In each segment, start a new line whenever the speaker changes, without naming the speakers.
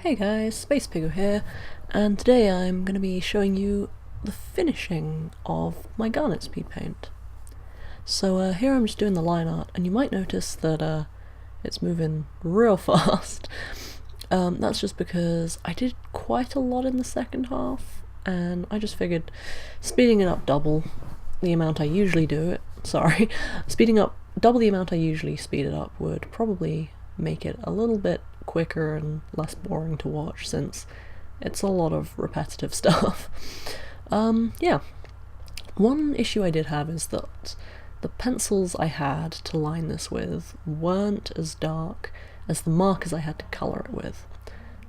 Hey guys, SpacePigguArt here, and today I'm going to be showing you the finishing of my Garnet speed paint. So here I'm just doing the line art, and you might notice that it's moving real fast. That's just because I did quite a lot in the second half, and I just figured speeding it up double the amount I usually do it, speeding up double the amount I usually speed it up would probably make it a little bit quicker and less boring to watch, since it's a lot of repetitive stuff. Yeah. One issue I did have is that the pencils I had to line this with weren't as dark as the markers I had to colour it with.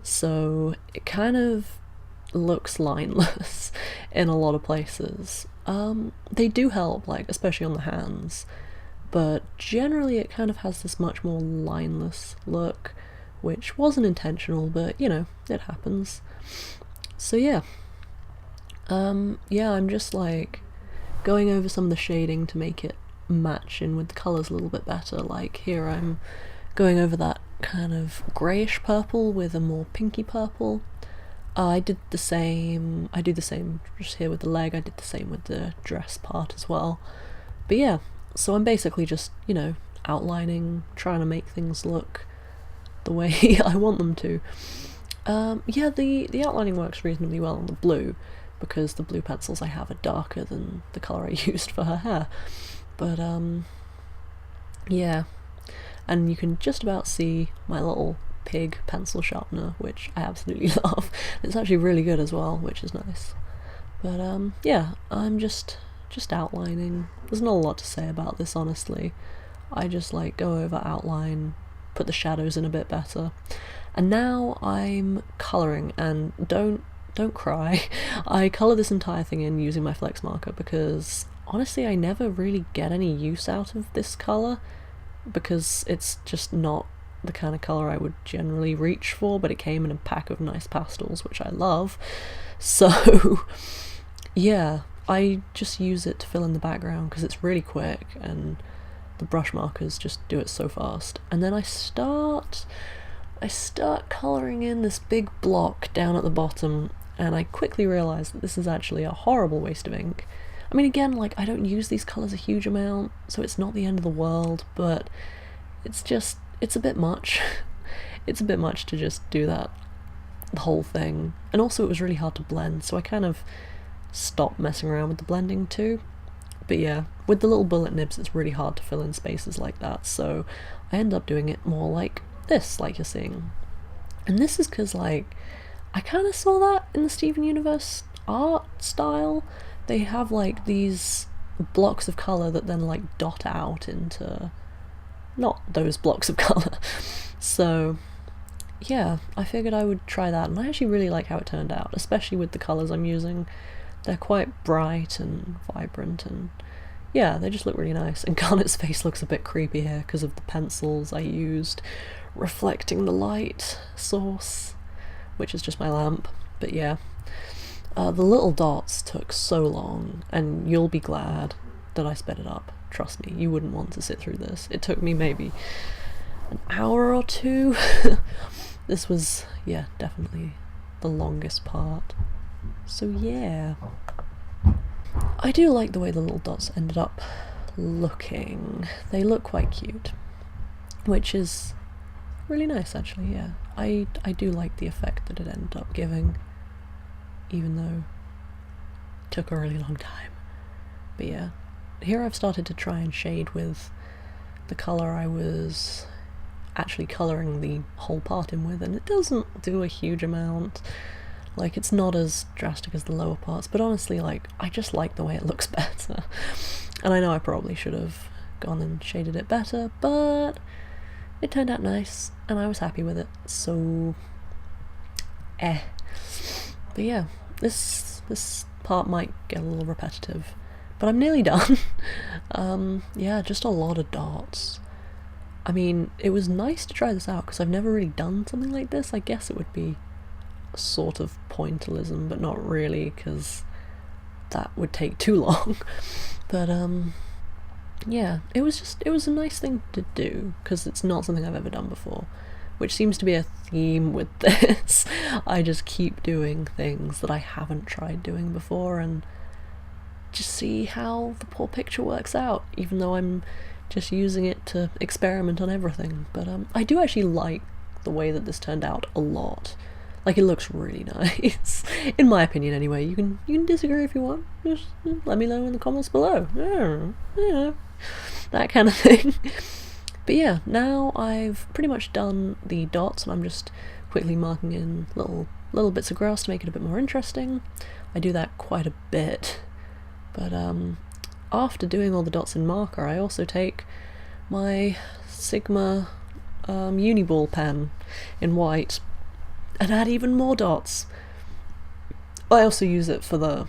So it kind of looks lineless in a lot of places. They do help, like especially on the hands, but generally it kind of has this much more lineless look, which wasn't intentional, but you know, it happens. So yeah. Yeah, I'm just like going over some of the shading to make it match in with the colours a little bit better. Like here I'm going over that kind of greyish purple with a more pinky purple. I do the same just here with the leg. I did the same with the dress part as well. But yeah, so I'm basically just, you know, outlining, trying to make things look the way I want them to. Yeah, the outlining works reasonably well on the blue, because the blue pencils I have are darker than the colour I used for her hair. But yeah, and you can just about see my little pig pencil sharpener, which I absolutely love. It's actually really good as well, which is nice. But yeah, I'm just outlining. There's not a lot to say about this, honestly. I just like go over, outline, put the shadows in a bit better. And now I'm colouring, and don't cry. I colour this entire thing in using my flex marker because honestly I never really get any use out of this colour, because it's just not the kind of colour I would generally reach for, but it came in a pack of nice pastels, which I love. So yeah, I just use it to fill in the background because it's really quick and the brush markers just do it so fast. And then I start colouring in this big block down at the bottom, and I quickly realise that this is actually a horrible waste of ink. I mean, again, like, I don't use these colours a huge amount, so it's not the end of the world, but it's a bit much. It's a bit much to just do that, the whole thing. And also it was really hard to blend, so I kind of stopped messing around with the blending too. But yeah, with the little bullet nibs it's really hard to fill in spaces like that, so I end up doing it more like this, like you're seeing. And this is because, like, I kind of saw that in the Steven Universe art style. They have like these blocks of colour that then like dot out into not those blocks of colour. So yeah, I figured I would try that, and I actually really like how it turned out, especially with the colours I'm using. They're quite bright and vibrant, and yeah, they just look really nice. And Garnet's face looks a bit creepy here because of the pencils I used reflecting the light source, which is just my lamp. But yeah, the little dots took so long, and you'll be glad that I sped it up. Trust me, you wouldn't want to sit through this. It took me maybe an hour or two. This was, yeah, definitely the longest part. So yeah, I do like the way the little dots ended up looking. They look quite cute, which is really nice actually. Yeah, I do like the effect that it ended up giving, even though it took a really long time. But yeah, here I've started to try and shade with the colour I was actually colouring the whole part in with, and it doesn't do a huge amount. Like, it's not as drastic as the lower parts, but honestly, like, I just like the way it looks better. And I know I probably should have gone and shaded it better, but it turned out nice, and I was happy with it, so But yeah, this part might get a little repetitive, but I'm nearly done. Yeah, just a lot of dots. I mean, it was nice to try this out because I've never really done something like this. I guess it would be sort of pointillism, but not really, because that would take too long. But yeah, it was a nice thing to do because it's not something I've ever done before. which seems to be a theme with this. I just keep doing things that I haven't tried doing before and just see how the poor picture works out, even though I'm just using it to experiment on everything. But I do actually like the way that this turned out a lot. Like, it looks really nice, in my opinion anyway. You can disagree if you want, just let me know in the comments below. Yeah, that kind of thing. But yeah, now I've pretty much done the dots and I'm just quickly marking in little bits of grass to make it a bit more interesting. I do that quite a bit, but after doing all the dots in marker, I also take my Sigma Uniball pen in white and add even more dots. I also use it for the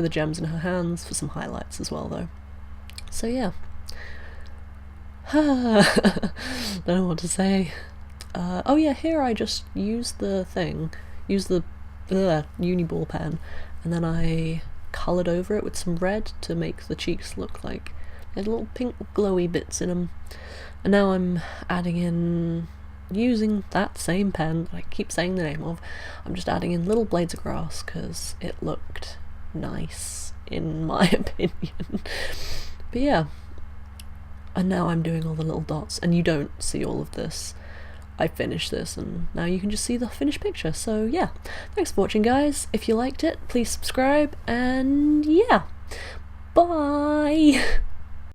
gems in her hands for some highlights as well, though. So yeah. Don't know what to say. Oh yeah, here I just use the Uniball pen, and then I coloured over it with some red to make the cheeks look like they had little pink glowy bits in them. And now I'm adding in, using that same pen that I keep saying the name of, I'm just adding in little blades of grass because it looked nice in my opinion. But yeah, and now I'm doing all the little dots, and you don't see all of this. I finished this and now you can just see the finished picture. So yeah, thanks for watching, guys. If you liked it, please subscribe, and yeah, bye.